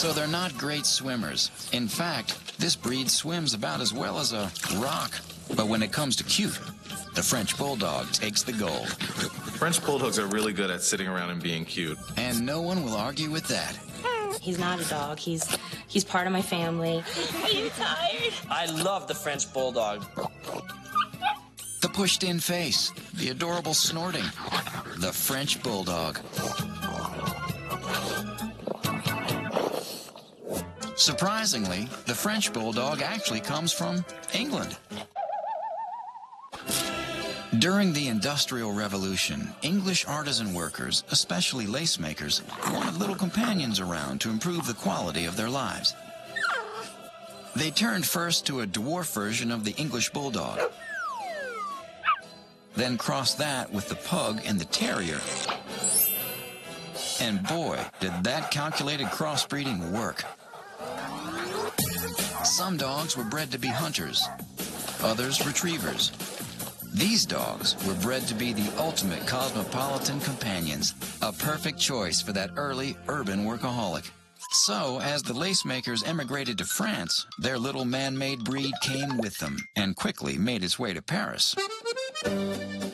So they're not great swimmers. In fact, this breed swims about as well as a rock. But when it comes to cute, the French Bulldog takes the gold. French Bulldogs are really good at sitting around and being cute. And no one will argue with that. He's not a dog. He's part of my family. Are you tired? I love the French Bulldog. The pushed-in face, the adorable snorting, the French Bulldog. Surprisingly, the French Bulldog actually comes from England. During the Industrial Revolution, English artisan workers, especially lace makers, wanted little companions around to improve the quality of their lives. They turned first to a dwarf version of the English Bulldog, then crossed that with the Pug and the Terrier. And boy, did that calculated crossbreeding work. Some dogs were bred to be hunters, others retrievers. These dogs were bred to be the ultimate cosmopolitan companions, a perfect choice for that early urban workaholic. So, as the lace makers emigrated to France, their little man-made breed came with them and quickly made its way to Paris.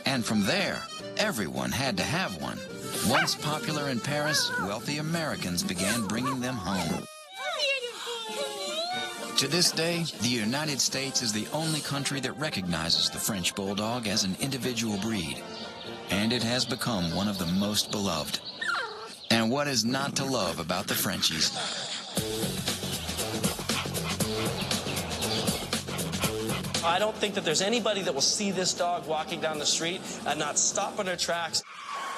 And from there, everyone had to have one. Once popular in Paris, wealthy Americans began bringing them home. To this day, the United States is the only country that recognizes the French Bulldog as an individual breed, and it has become one of the most beloved. And what is not to love about the Frenchies? I don't think that there's anybody that will see this dog walking down the street and not stop in their tracks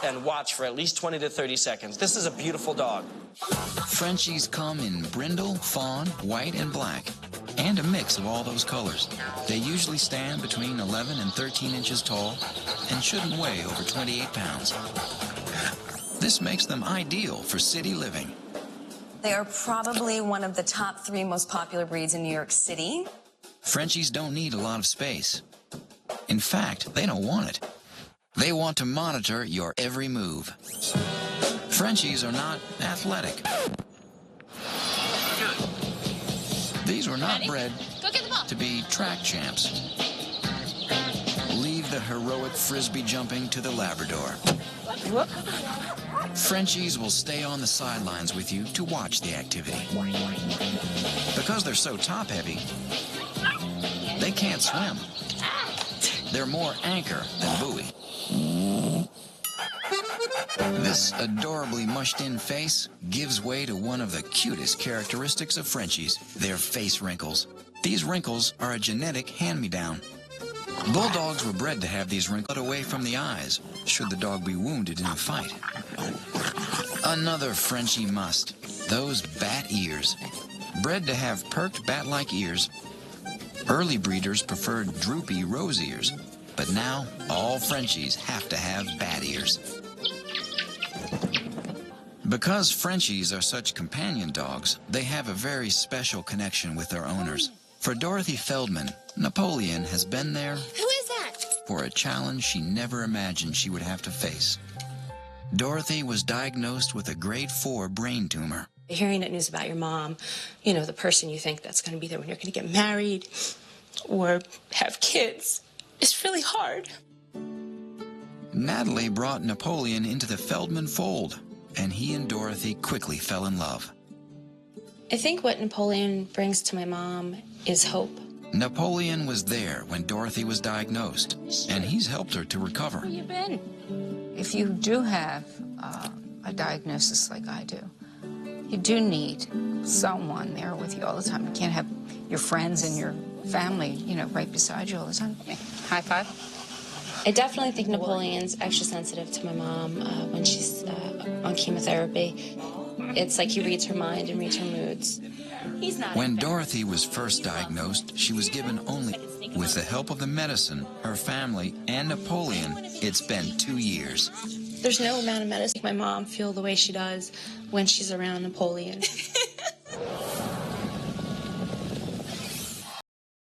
and watch for at least 20 to 30 seconds. This is a beautiful dog. Frenchies come in brindle, fawn, white, and black, and a mix of all those colors. They usually stand between 11 and 13 inches tall and shouldn't weigh over 28 pounds. This makes them ideal for city living. They are probably one of the top 3 most popular breeds in New York City. Frenchies don't need a lot of space. In fact, they don't want it. They want to monitor your every move. Frenchies are not athletic. These were not bred to be track champs. Leave the heroic frisbee jumping to the Labrador. Frenchies will stay on the sidelines with you to watch the activity. Because they're so top-heavy, they can't swim. They're more anchor than buoy. This adorably mushed-in face gives way to one of the cutest characteristics of Frenchies, their face wrinkles. These wrinkles are a genetic hand-me-down. Bulldogs were bred to have these wrinkles away from the eyes, should the dog be wounded in a fight. Another Frenchie must, those bat ears. Bred to have perked bat-like ears, early breeders preferred droopy rose ears, but now all Frenchies have to have bat ears. Because Frenchies are such companion dogs, they have a very special connection with their owners. For Dorothy Feldman, Napoleon has been there Who is that? for a challenge she never imagined she would have to face. Dorothy was diagnosed with a grade 4 brain tumor. Hearing that news about your mom, you know, the person you think that's going to be there when you're going to get married or have kids, it's really hard. Natalie brought Napoleon into the Feldman fold, and he and Dorothy quickly fell in love. I think what Napoleon brings to my mom is hope. Napoleon was there when Dorothy was diagnosed, and he's helped her to recover. Where you been? If you do have a diagnosis like I do, you do need someone there with you all the time. You can't have your friends and your family, you know, right beside you all the time. High five. I definitely think Napoleon's extra sensitive to my mom when she's on chemotherapy. It's like he reads her mind and reads her moods. He's not. When Dorothy was first diagnosed, she was given only, with the help of the medicine, her family, and Napoleon, it's been 2 years. There's no amount of medicine make my mom feel the way she does when she's around Napoleon.